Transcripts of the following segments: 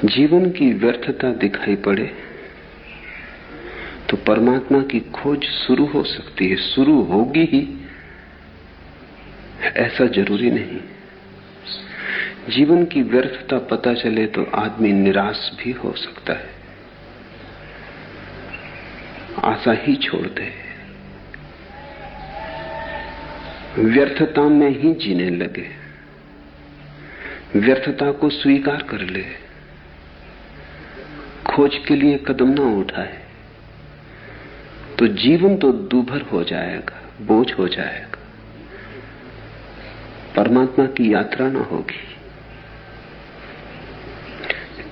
जीवन की व्यर्थता दिखाई पड़े तो परमात्मा की खोज शुरू हो सकती है। शुरू होगी ही ऐसा जरूरी नहीं। जीवन की व्यर्थता पता चले तो आदमी निराश भी हो सकता है, आशा ही छोड़ दे, व्यर्थता में ही जीने लगे, व्यर्थता को स्वीकार कर ले, खोज के लिए कदम ना उठाए तो जीवन तो दूभर हो जाएगा, बोझ हो जाएगा, परमात्मा की यात्रा ना होगी।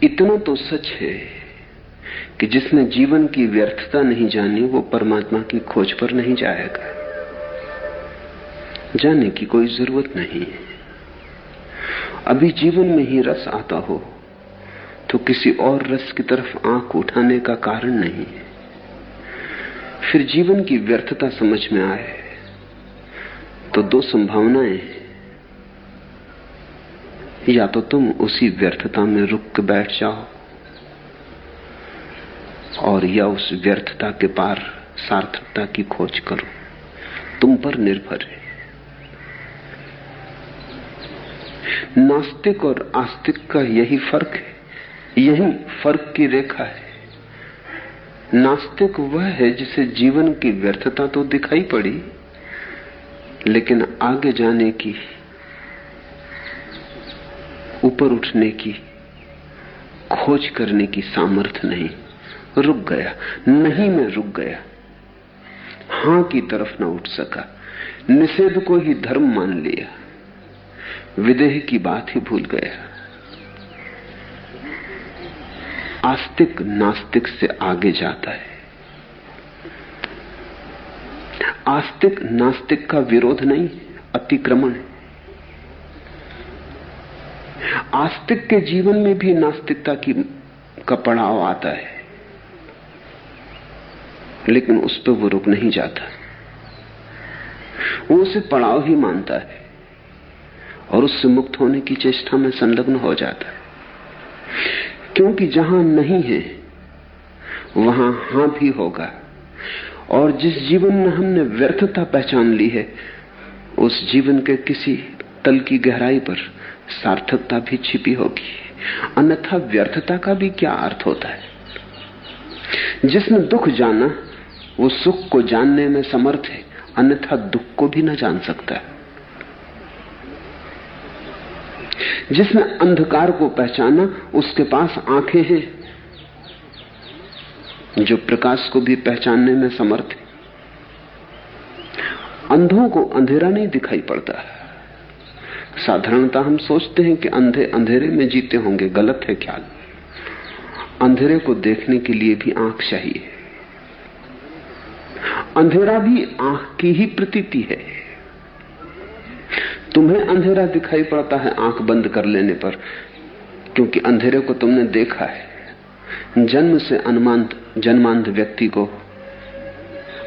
इतना तो सच है कि जिसने जीवन की व्यर्थता नहीं जानी वो परमात्मा की खोज पर नहीं जाएगा। जाने की कोई जरूरत नहीं है। अभी जीवन में ही रस आता हो तो किसी और रस की तरफ आंख उठाने का कारण नहीं है। फिर जीवन की व्यर्थता समझ में आए तो दो संभावनाएं हैं। या तो तुम उसी व्यर्थता में रुक के बैठ जाओ और या उस व्यर्थता के पार सार्थकता की खोज करो। तुम पर निर्भर है। नास्तिक और आस्तिक का यही फर्क है, यही फर्क की रेखा है। नास्तिक वह है जिसे जीवन की व्यर्थता तो दिखाई पड़ी लेकिन आगे जाने की, ऊपर उठने की, खोज करने की सामर्थ्य नहीं। रुक गया, नहीं में रुक गया, हां की तरफ न उठ सका, निषेध को ही धर्म मान लिया, विदेह की बात ही भूल गया। आस्तिक नास्तिक से आगे जाता है। आस्तिक नास्तिक का विरोध नहीं, अतिक्रमण है। आस्तिक के जीवन में भी नास्तिकता का पड़ाव आता है लेकिन उस पर वो रुक नहीं जाता। वो उसे पड़ाव ही मानता है और उससे मुक्त होने की चेष्टा में संलग्न हो जाता है। क्योंकि जहां नहीं है वहां हां भी होगा। और जिस जीवन में हमने व्यर्थता पहचान ली है उस जीवन के किसी तल की गहराई पर सार्थकता भी छिपी होगी। अन्यथा व्यर्थता का भी क्या अर्थ होता है। जिसने दुख जाना वो सुख को जानने में समर्थ है, अन्यथा दुख को भी न जान सकता है। जिसने अंधकार को पहचाना उसके पास आंखें हैं जो प्रकाश को भी पहचानने में समर्थ है। अंधों को अंधेरा नहीं दिखाई पड़ता। साधारणतः हम सोचते हैं कि अंधे अंधेरे में जीते होंगे, गलत है ख्याल। अंधेरे को देखने के लिए भी आंख चाहिए। अंधेरा भी आंख की ही प्रतीति है। तुम्हें अंधेरा दिखाई पड़ता है आंख बंद कर लेने पर, क्योंकि अंधेरे को तुमने देखा है। जन्म से जन्मांध व्यक्ति को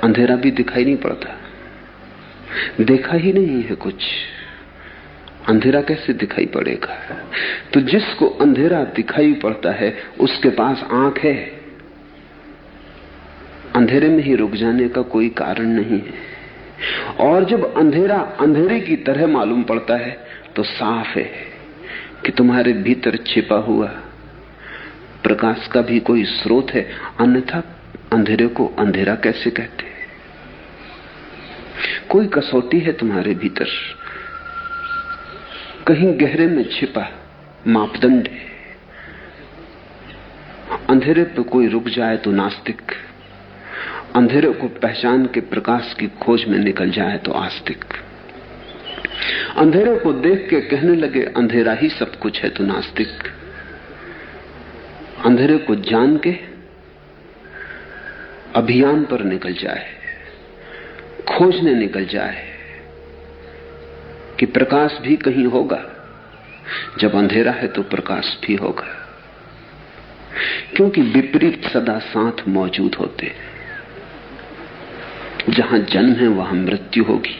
अंधेरा भी दिखाई नहीं पड़ता, देखा ही नहीं है कुछ, अंधेरा कैसे दिखाई पड़ेगा। तो जिसको अंधेरा दिखाई पड़ता है उसके पास आंख है। अंधेरे में ही रुक जाने का कोई कारण नहीं है। और जब अंधेरा अंधेरे की तरह मालूम पड़ता है तो साफ है कि तुम्हारे भीतर छिपा हुआ प्रकाश का भी कोई स्रोत है। अन्यथा अंधेरे को अंधेरा कैसे कहते। कोई कसौटी है तुम्हारे भीतर, कहीं गहरे में छिपा मापदंड है। अंधेरे पे कोई रुक जाए तो नास्तिक, अंधेरे को पहचान के प्रकाश की खोज में निकल जाए तो आस्तिक, अंधेरे को देख के कहने लगे अंधेरा ही सब कुछ है तो नास्तिक, अंधेरे को जान के अभियान पर निकल जाए, खोजने निकल जाए कि प्रकाश भी कहीं होगा। जब अंधेरा है तो प्रकाश भी होगा, क्योंकि विपरीत सदा साथ मौजूद होते हैं। जहां जन्म है वहां मृत्यु होगी,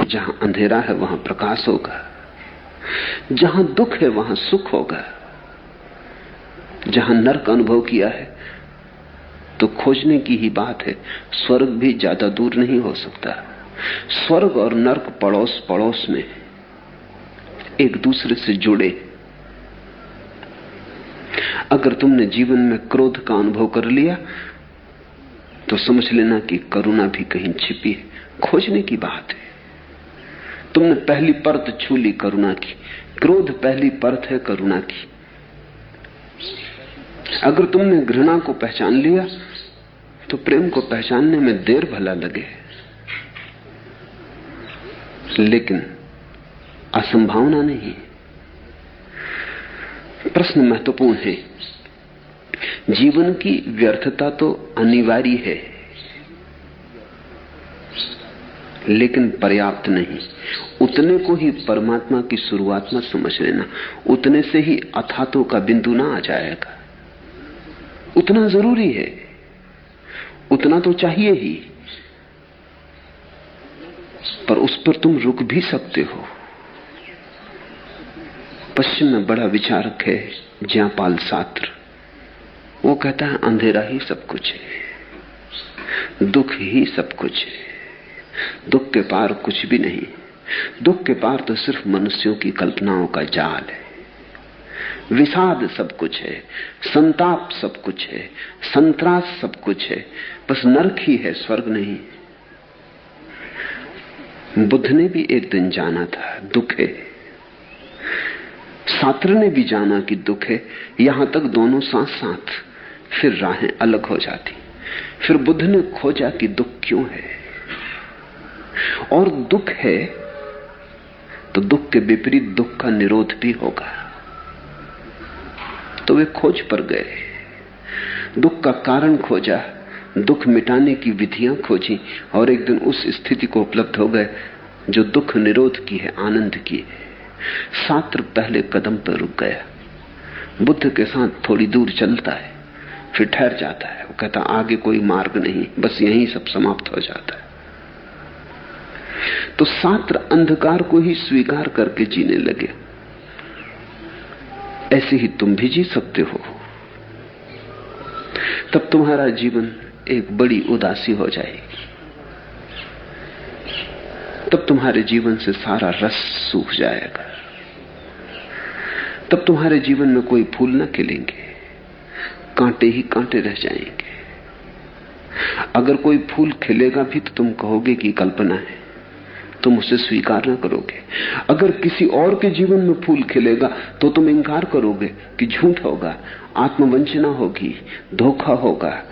जहां अंधेरा है वहां प्रकाश होगा, जहां दुख है वहां सुख होगा। जहां नरक अनुभव किया है तो खोजने की ही बात है। स्वर्ग भी ज्यादा दूर नहीं हो सकता। स्वर्ग और नरक पड़ोस पड़ोस में एक दूसरे से जुड़े। अगर तुमने जीवन में क्रोध का अनुभव कर लिया तो समझ लेना कि करुणा भी कहीं छिपी है। खोजने की बात है। तुमने पहली परत छू ली करुणा की। क्रोध पहली परत है करुणा की। अगर तुमने घृणा को पहचान लिया तो प्रेम को पहचानने में देर भला लगे, लेकिन असंभावना नहीं। प्रश्न महत्वपूर्ण है। जीवन की व्यर्थता तो अनिवार्य है, लेकिन पर्याप्त नहीं। उतने को ही परमात्मा की शुरुआत मत समझ लेना। उतने से ही अथातों का बिंदु ना आ जाएगा। उतना जरूरी है, उतना तो चाहिए ही, पर उस पर तुम रुक भी सकते हो। पश्चिम में बड़ा विचारक है ज्ञापाल सात्र। वो कहता है अंधेरा ही सब कुछ है, दुख ही सब कुछ है, दुख के पार कुछ भी नहीं। दुख के पार तो सिर्फ मनुष्यों की कल्पनाओं का जाल है। विषाद सब कुछ है, संताप सब कुछ है, संत्रास सब कुछ है, बस नरक ही है, स्वर्ग नहीं। बुद्ध ने भी एक दिन जाना था दुख है, सात्र ने भी जाना कि दुख है। यहां तक दोनों साथ साथ, फिर राहें अलग हो जाती। फिर बुद्ध ने खोजा कि दुख क्यों है, और दुख है तो दुख के विपरीत दुख का निरोध भी होगा। तो वे खोज पर गए, दुख का कारण खोजा, दुख मिटाने की विधियां खोजी, और एक दिन उस स्थिति को उपलब्ध हो गए जो दुख निरोध की है, आनंद की है। सात्र पहले कदम पर रुक गया। बुद्ध के साथ थोड़ी दूर चलता है, फिर ठहर जाता है। वो कहता आगे कोई मार्ग नहीं, बस यहीं सब समाप्त हो जाता है। तो सात्र अंधकार को ही स्वीकार करके जीने लगे। ऐसे ही तुम भी जी सकते हो। तब तुम्हारा जीवन एक बड़ी उदासी हो जाएगी। तब तुम्हारे जीवन से सारा रस सूख जाएगा। तब तुम्हारे जीवन में कोई फूल न खिलेंगे, कांटे ही कांटे रह जाएंगे। अगर कोई फूल खिलेगा भी तो तुम कहोगे कि कल्पना है, तुम उसे स्वीकार न करोगे। अगर किसी और के जीवन में फूल खिलेगा तो तुम इंकार करोगे कि झूठ होगा, आत्मवंचना होगी, धोखा होगा,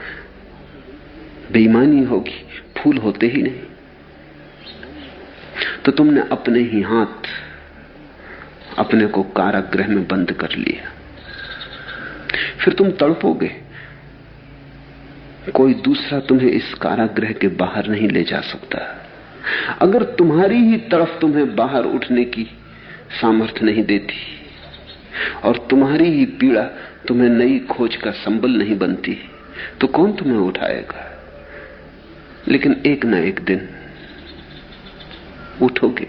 बेईमानी होगी, फूल होते ही नहीं। तो तुमने अपने ही हाथ अपने को कारागृह में बंद कर लिया। फिर तुम तड़पोगे, कोई दूसरा तुम्हें इस कारागृह के बाहर नहीं ले जा सकता। अगर तुम्हारी ही तरफ तुम्हें बाहर उठने की सामर्थ्य नहीं देती और तुम्हारी ही पीड़ा तुम्हें नई खोज का संबल नहीं बनती, तो कौन तुम्हें उठाएगा? लेकिन एक ना एक दिन उठोगे,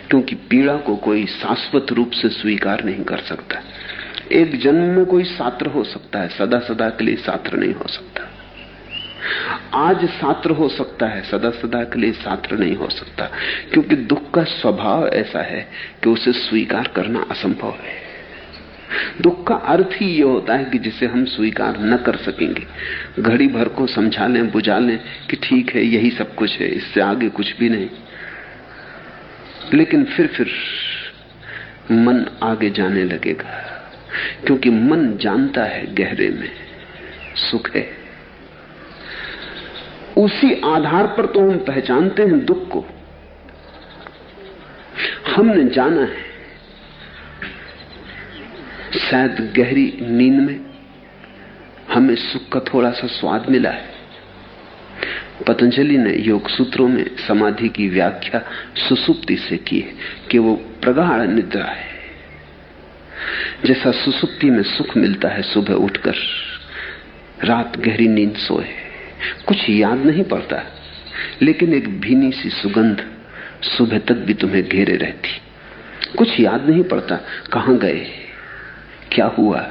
क्योंकि पीड़ा को कोई शाश्वत रूप से स्वीकार नहीं कर सकता। एक जन्म में कोई छात्र हो सकता है, सदा सदा के लिए छात्र नहीं हो सकता। आज छात्र हो सकता है, सदा सदा के लिए छात्र नहीं हो सकता, क्योंकि दुख का स्वभाव ऐसा है कि उसे स्वीकार करना असंभव है। दुख का अर्थ ही यह होता है कि जिसे हम स्वीकार न कर सकेंगे। घड़ी भर को समझा लें, बुझा लें कि ठीक है, यही सब कुछ है, इससे आगे कुछ भी नहीं, लेकिन फिर मन आगे जाने लगेगा, क्योंकि मन जानता है गहरे में सुख है। उसी आधार पर तो हम पहचानते हैं दुख को। हमने जाना है, शायद गहरी नींद में हमें सुख का थोड़ा सा स्वाद मिला है। पतंजलि ने योग सूत्रों में समाधि की व्याख्या सुसुप्ति से की है कि वो प्रगाढ़ निद्रा है। जैसा सुसुप्ति में सुख मिलता है, सुबह उठकर रात गहरी नींद सोए, कुछ याद नहीं पड़ता, लेकिन एक भीनी सी सुगंध सुबह तक भी तुम्हें घेरे रहती। कुछ याद नहीं पड़ता, कहां गए, क्या हुआ,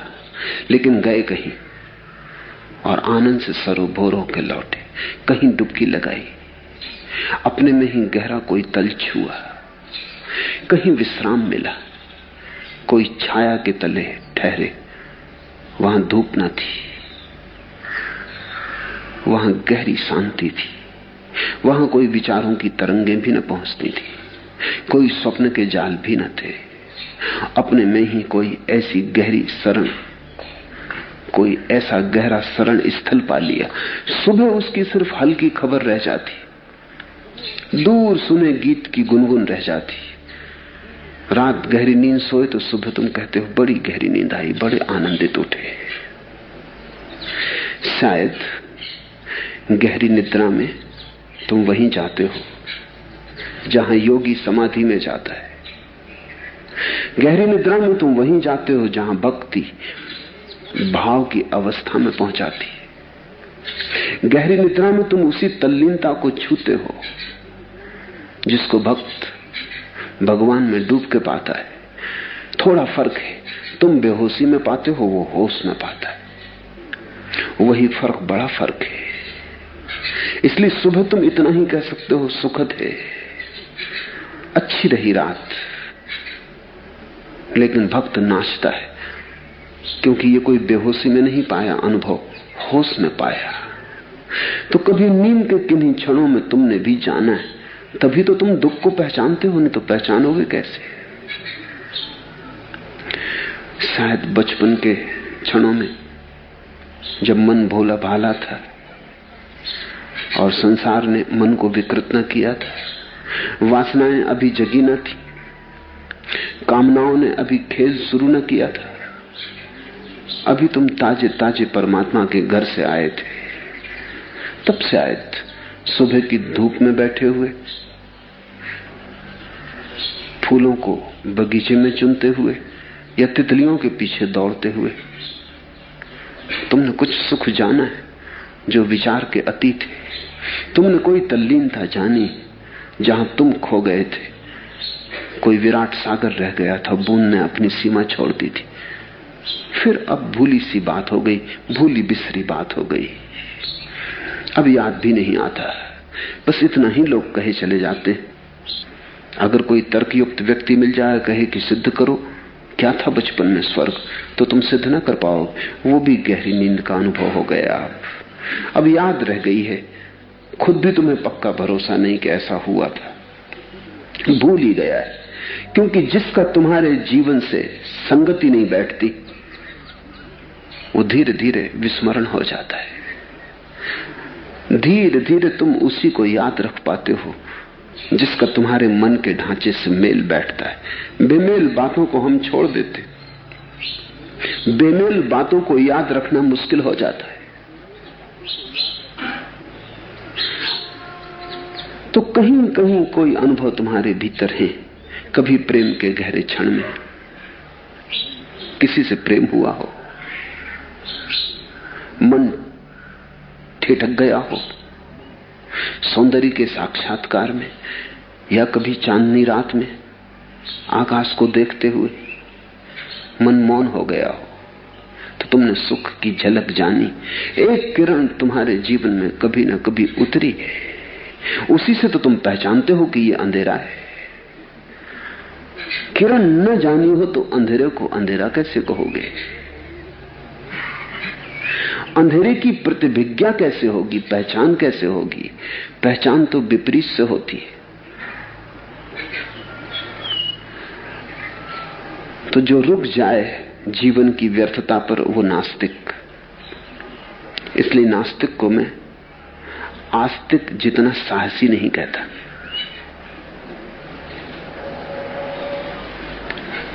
लेकिन गए कहीं और आनंद से सरोबोर होकर लौटे। कहीं डुबकी लगाई, अपने में ही गहरा कोई तल छुआ, कहीं विश्राम मिला, कोई छाया के तले ठहरे। वहां धूप न थी, वहां गहरी शांति थी, वहां कोई विचारों की तरंगें भी न पहुंचती थी, कोई स्वप्न के जाल भी न थे। अपने में ही कोई ऐसी गहरी शरण, कोई ऐसा गहरा शरण स्थल पा लिया। सुबह उसकी सिर्फ हल्की खबर रह जाती, दूर सुने गीत की गुनगुन रह जाती। रात गहरी नींद सोए तो सुबह तुम कहते हो बड़ी गहरी नींद आई, बड़े आनंदित उठे। शायद गहरी निद्रा में तुम वहीं जाते हो जहां योगी समाधि में जाता है। गहरी निद्रा में तुम वहीं जाते हो जहां भक्ति भाव की अवस्था में पहुंचाती है। गहरी निद्रा में तुम उसी तल्लीनता को छूते हो जिसको भक्त भगवान में डूब के पाता है। थोड़ा फर्क है, तुम बेहोशी में पाते हो, वो होश में पाता है। वही फर्क, बड़ा फर्क है। इसलिए सुबह तुम इतना ही कह सकते हो, सुखद है, अच्छी रही रात। लेकिन भक्त नाचता है, क्योंकि ये कोई बेहोशी में नहीं पाया अनुभव, होश में पाया। तो कभी नींद के किन्हीं क्षणों में तुमने भी जाना है, तभी तो तुम दुख को पहचानते हो, नहीं तो पहचानोगे कैसे? शायद बचपन के क्षणों में जब मन भोला भाला था और संसार ने मन को विकृत न किया था, वासनाएं अभी जगी न थी, कामनाओं ने अभी खेल शुरू न किया था, अभी तुम ताजे ताजे परमात्मा के घर से आए थे। तब से आए थे, सुबह की धूप में बैठे हुए, फूलों को बगीचे में चुनते हुए या तितलियों के पीछे दौड़ते हुए। तुमने कुछ सुख जाना है जो विचार के अतीत है। तुमने कोई तल्लीनता जानी जहां तुम खो गए थे। कोई विराट सागर रह गया था, बूंद ने अपनी सीमा छोड़ दी थी। फिर अब भूली सी बात हो गई, भूली बिसरी बात हो गई, अब याद भी नहीं आता। बस इतना ही लोग कहे चले जाते। अगर कोई तर्कयुक्त व्यक्ति मिल जाए, कहे कि सिद्ध करो क्या था बचपन में स्वर्ग, तो तुम सिद्ध न कर पाओ। वो भी गहरी नींद का अनुभव हो गया। अब याद रह गई है, खुद भी तुम्हें पक्का भरोसा नहीं कि ऐसा हुआ था, भूल ही गया है। क्योंकि जिसका तुम्हारे जीवन से संगति नहीं बैठती, वो धीरे धीरे विस्मरण हो जाता है। धीरे धीरे तुम उसी को याद रख पाते हो जिसका तुम्हारे मन के ढांचे से मेल बैठता है। बेमेल बातों को हम छोड़ देते, बेमेल बातों को याद रखना मुश्किल हो जाता है। तो कहीं कहीं कोई अनुभव तुम्हारे भीतर है। कभी प्रेम के गहरे क्षण में किसी से प्रेम हुआ हो, मन ठिठक गया हो, सौंदर्य के साक्षात्कार में, या कभी चांदनी रात में आकाश को देखते हुए मन मौन हो गया हो, तो तुमने सुख की झलक जानी। एक किरण तुम्हारे जीवन में कभी ना कभी उतरी है, उसी से तो तुम पहचानते हो कि ये अंधेरा है। किरण न जानी हो तो अंधेरे को अंधेरा कैसे कहोगे? अंधेरे की प्रतिभिज्ञा कैसे होगी? पहचान कैसे होगी? पहचान तो विपरीत से होती है। तो जो रुक जाए जीवन की व्यर्थता पर, वो नास्तिक। इसलिए नास्तिक को मैं आस्तिक जितना साहसी नहीं कहता।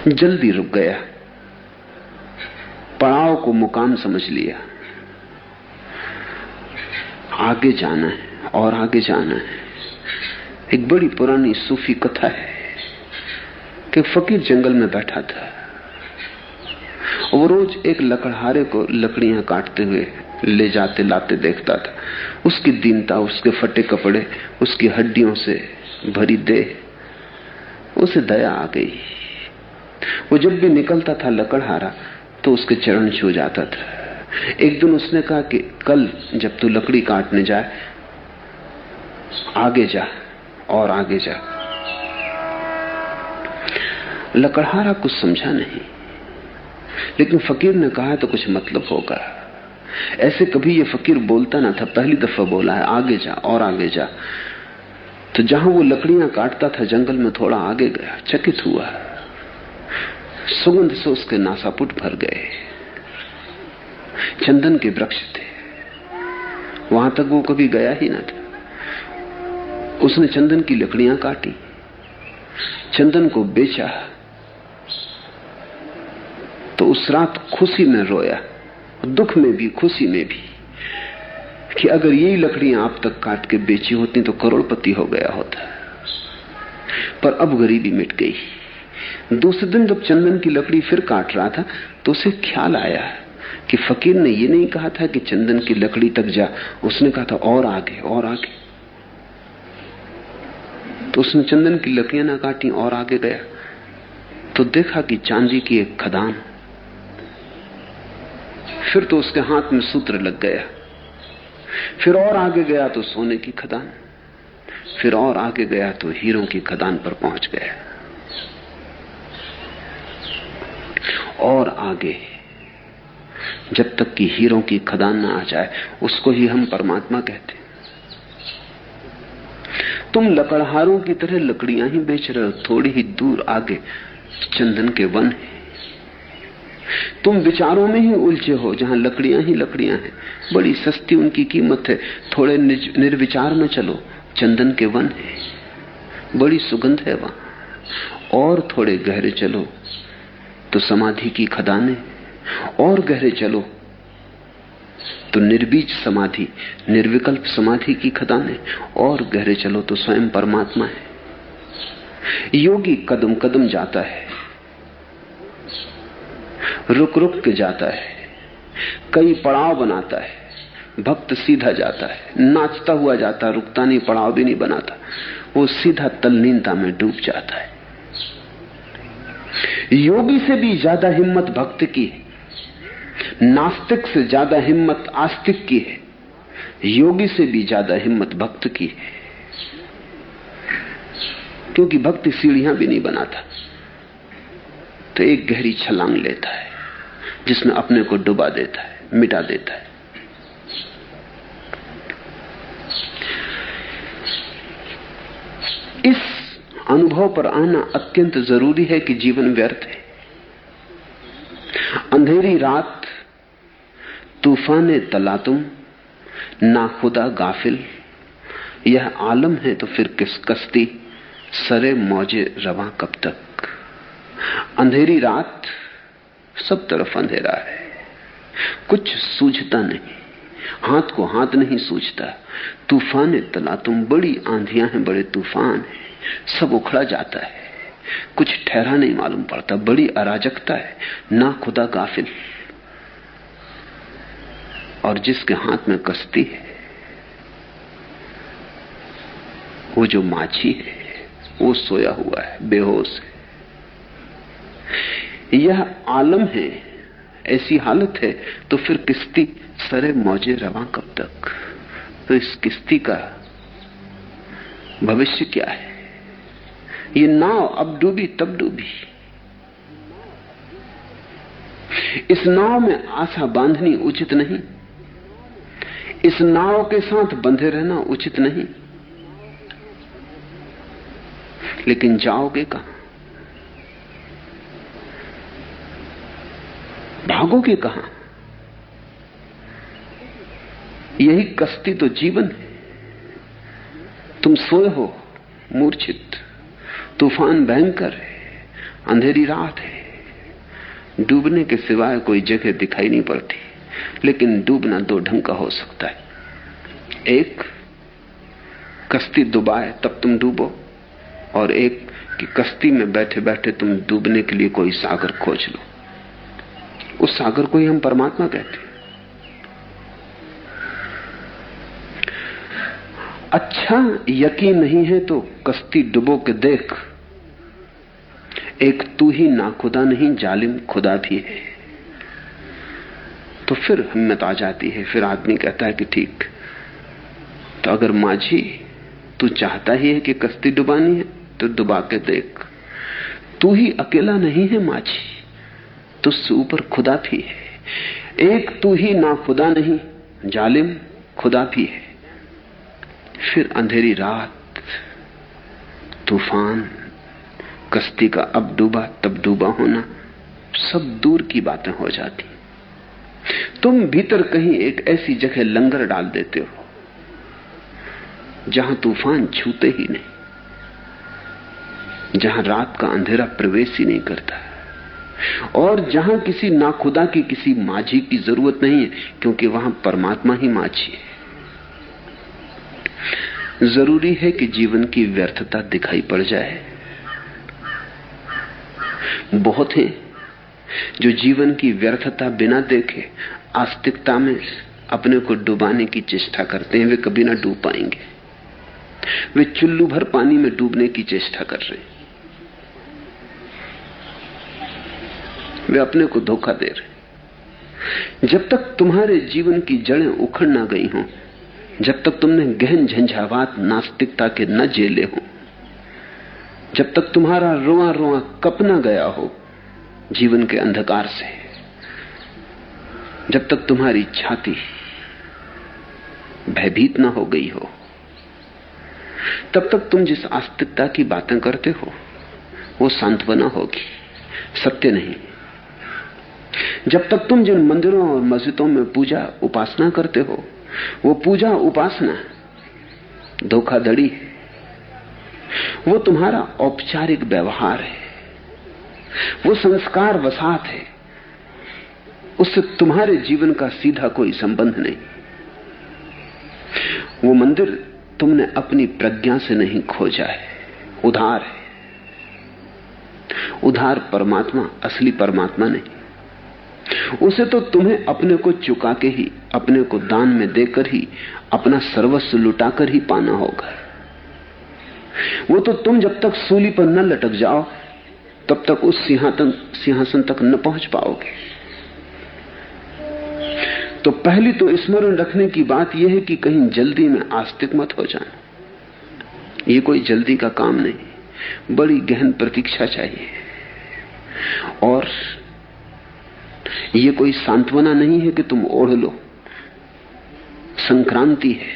जल्दी रुक गया, पड़ाव को मुकाम समझ लिया, आगे जाना है और आगे जाना है। एक बड़ी पुरानी सूफी कथा है कि फकीर जंगल में बैठा था। वो रोज एक लकड़हारे को लकड़ियां काटते हुए ले जाते लाते देखता था। उसकी दीनता, उसके फटे कपड़े, उसकी हड्डियों से भरी देह, उसे दया आ गई। वो जब भी निकलता था लकड़हारा, तो उसके चरण छू जाता था। एक दिन उसने कहा कि कल जब तू लकड़ी काटने जाए, आगे जा और आगे जा। लकड़हारा कुछ समझा नहीं, लेकिन फकीर ने कहा तो कुछ मतलब होगा। ऐसे कभी ये फकीर बोलता ना था, पहली दफा बोला है आगे जा और आगे जा। तो जहां वो लकड़ियां काटता था जंगल में थोड़ा आगे गया, चकित हुआ, सुगंध से उसके नासापुट भर गए। चंदन के वृक्ष थे, वहां तक वो कभी गया ही ना था। उसने चंदन की लकड़ियां काटी, चंदन को बेचा, तो उस रात खुशी में रोया, दुख में भी खुशी में भी, कि अगर यही लकड़ियां आप तक काट के बेची होती तो करोड़पति हो गया होता। पर अब गरीबी मिट गई। दूसरे दिन जब चंदन की लकड़ी फिर काट रहा था तो उसे ख्याल आया कि फकीर ने ये नहीं कहा था कि चंदन की लकड़ी तक जा, उसने कहा था और आगे और आगे। तो उसने चंदन की लकड़ियां ना काटी और आगे गया तो देखा कि चांदी की एक खदान। फिर तो उसके हाथ में सूत्र लग गया। फिर और आगे गया तो सोने की खदान, फिर और आगे गया तो हीरों की खदान पर पहुंच गया। और आगे, जब तक कि हीरों की खदान ना आ जाए, उसको ही हम परमात्मा कहते हैं। तुम लकड़हारों की तरह लकड़ियां ही बेच रहे हो, थोड़ी ही दूर आगे चंदन के वन है। तुम विचारों में ही उलझे हो, जहां लकड़ियां ही लकड़ियां हैं, बड़ी सस्ती उनकी कीमत है। थोड़े निर्विचार में चलो, चंदन के वन है, बड़ी सुगंध है वहां। और थोड़े गहरे चलो तो समाधि की खदानें, और गहरे चलो तो निर्बीज समाधि, निर्विकल्प समाधि की खदानें, और गहरे चलो तो स्वयं परमात्मा है। योगी कदम कदम जाता है, रुक रुक के जाता है, कई पड़ाव बनाता है। भक्त सीधा जाता है, नाचता हुआ जाता है, रुकता नहीं, पड़ाव भी नहीं बनाता, वो सीधा तल्लीनता में डूब जाता है। योगी से भी ज्यादा हिम्मत भक्त की है, नास्तिक से ज्यादा हिम्मत आस्तिक की है, योगी से भी ज्यादा हिम्मत भक्त की है। क्योंकि भक्ति सीढ़ियां भी नहीं बनाता, तो एक गहरी छलांग लेता है जिसमें अपने को डुबा देता है, मिटा देता है। इस अनुभव पर आना अत्यंत जरूरी है कि जीवन व्यर्थ है। अंधेरी रात, तूफाने तलातुम, ना खुदा गाफिल, यह आलम है तो फिर किस कश्ती, सरे मौजे रवां कब तक। अंधेरी रात, सब तरफ अंधेरा है, कुछ सूझता नहीं, हाथ को हाथ नहीं सूझता। तूफाने तलातुम, बड़ी आंधियां हैं, बड़े तूफान हैं, सब उखड़ा जाता है, कुछ ठहरा नहीं मालूम पड़ता, बड़ी अराजकता है। ना खुदा गाफिल, और जिसके हाथ में कश्ती है, वो जो माछी है, वो सोया हुआ है, बेहोश है। यह आलम है, ऐसी हालत है, तो फिर किश्ती सरे मौजे रवां कब तक। तो इस किश्ती का भविष्य क्या है? ये नाव अब डूबी तब डूबी। इस नाव में आशा बांधनी उचित नहीं, इस नाव के साथ बंधे रहना उचित नहीं। लेकिन जाओगे कहां? भागोगे कहां? यही कश्ती तो जीवन है। तुम सोए हो मूर्छित, तूफान भयंकर है, अंधेरी रात है, डूबने के सिवाय कोई जगह दिखाई नहीं पड़ती। लेकिन डूबना दो ढंग का हो सकता है। एक, कश्ती डुबाए तब तुम डूबो, और एक कि कश्ती में बैठे बैठे तुम डूबने के लिए कोई सागर खोज लो। उस सागर को ही हम परमात्मा कहते हैं। अच्छा, यकीन नहीं है तो कश्ती डुबो के देख, एक तू ही नाखुदा नहीं, जालिम खुदा भी है। तो फिर हिम्मत आ जाती है, फिर आदमी कहता है कि ठीक, तो अगर माझी तू चाहता ही है कि कश्ती डुबानी है तो डुबा के देख। तू ही अकेला नहीं है माझी, तुझसे ऊपर खुदा भी है। एक तू ही ना खुदा नहीं, जालिम खुदा भी है। फिर अंधेरी रात, तूफान, कश्ती का अब डूबा तब डूबा होना, सब दूर की बातें हो जाती। तुम भीतर कहीं एक ऐसी जगह लंगर डाल देते हो जहां तूफान छूते ही नहीं, जहां रात का अंधेरा प्रवेश ही नहीं करता, और जहां किसी नाखुदा की, किसी माझी की जरूरत नहीं है, क्योंकि वहां परमात्मा ही माझी है। जरूरी है कि जीवन की व्यर्थता दिखाई पड़ जाए। बहुत हैं जो जीवन की व्यर्थता बिना देखे आस्तिकता में अपने को डुबाने की चेष्टा करते हैं। वे कभी ना डूब पाएंगे। वे चुल्लू भर पानी में डूबने की चेष्टा कर रहे हैं। वे अपने को धोखा दे रहे। जब तक तुम्हारे जीवन की जड़ें उखड़ ना गई हों, जब तक तुमने गहन झंझावात नास्तिकता के न झेले हो, जब तक तुम्हारा रोआ रोआ कप न गया हो जीवन के अंधकार से, जब तक तुम्हारी छाती भयभीत न हो गई हो, तब तक तुम जिस आस्तिकता की बातें करते हो वो सांत्वना होगी, सत्य नहीं। जब तक तुम जिन मंदिरों और मस्जिदों में पूजा उपासना करते हो वो पूजा उपासना धोखाधड़ी है, वो तुम्हारा औपचारिक व्यवहार है, वो संस्कार वसात है, उससे तुम्हारे जीवन का सीधा कोई संबंध नहीं। वो मंदिर तुमने अपनी प्रज्ञा से नहीं खोजा है, उधार है। उधार परमात्मा, असली परमात्मा नहीं। उसे तो तुम्हें अपने को चुका के ही, अपने को दान में देकर ही, अपना सर्वस्व लुटाकर ही पाना होगा। वो तो तुम जब तक सूली पर न लटक जाओ तब तक उस सिंहासन तक न पहुंच पाओगे। तो पहली तो स्मरण रखने की बात यह है कि कहीं जल्दी में आस्तिक मत हो जाना। ये कोई जल्दी का काम नहीं, बड़ी गहन प्रतीक्षा चाहिए। और ये कोई सांत्वना नहीं है कि तुम ओढ़ लो, संक्रांति है।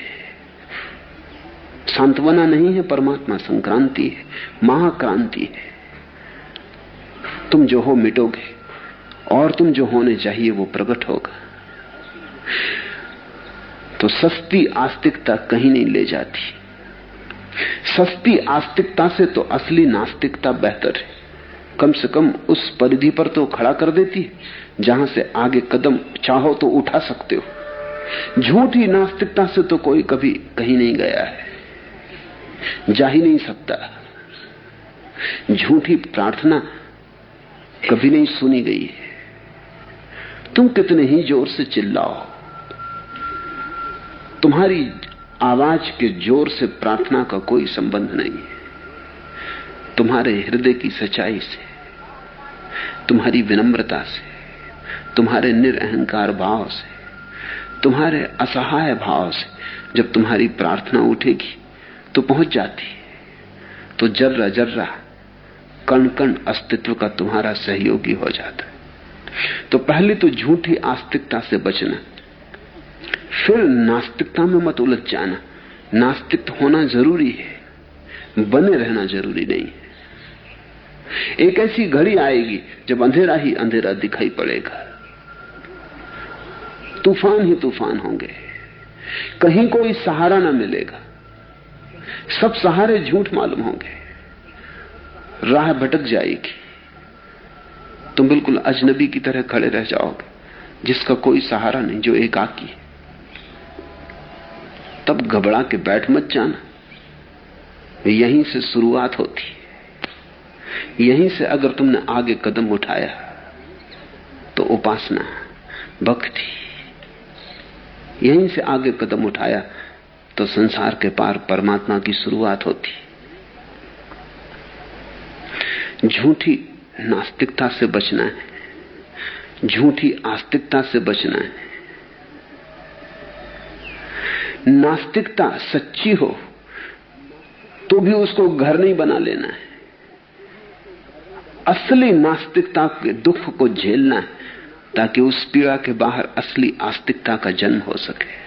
सांत्वना नहीं है परमात्मा, संक्रांति है, महाक्रांति है। तुम जो हो मिटोगे और तुम जो होने चाहिए वो प्रकट होगा। तो सस्ती आस्तिकता कहीं नहीं ले जाती। सस्ती आस्तिकता से तो असली नास्तिकता बेहतर है। कम से कम उस परिधि पर तो खड़ा कर देती है जहां से आगे कदम चाहो तो उठा सकते हो। झूठी नास्तिकता से तो कोई कभी कहीं नहीं गया है, जा ही नहीं सकता। झूठी प्रार्थना कभी नहीं सुनी गई है। तुम कितने ही जोर से चिल्लाओ, तुम्हारी आवाज के जोर से प्रार्थना का कोई संबंध नहीं है। तुम्हारे हृदय की सच्चाई से, तुम्हारी विनम्रता से, तुम्हारे निरअहंकार भाव से, तुम्हारे असहाय भाव से जब तुम्हारी प्रार्थना उठेगी तो पहुंच जाती है। तो जर्रा जर्रा, कण कण अस्तित्व का तुम्हारा सहयोगी हो जाता है। तो पहले तो झूठी आस्तिकता से बचना, फिर नास्तिकता में मत उलझ जाना। नास्तिक होना जरूरी है, बने रहना जरूरी नहीं है। एक ऐसी घड़ी आएगी जब अंधेरा ही अंधेरा दिखाई पड़ेगा, तूफान ही तूफान होंगे, कहीं कोई सहारा ना मिलेगा, सब सहारे झूठ मालूम होंगे, राह भटक जाएगी, तुम बिल्कुल अजनबी की तरह खड़े रह जाओगे जिसका कोई सहारा नहीं, जो एकाकी है। तब घबरा के बैठ मत जाना, यहीं से शुरुआत होती है। यहीं से अगर तुमने आगे कदम उठाया तो उपासना, भक्ति, यहीं से आगे कदम उठाया तो संसार के पार परमात्मा की शुरुआत होती। झूठी नास्तिकता से बचना है, झूठी आस्तिकता से बचना है। नास्तिकता सच्ची हो तो भी उसको घर नहीं बना लेना है। असली नास्तिकता के दुख को झेलना है ताकि उस पीड़ा के बाहर असली आस्तिकता का जन्म हो सके।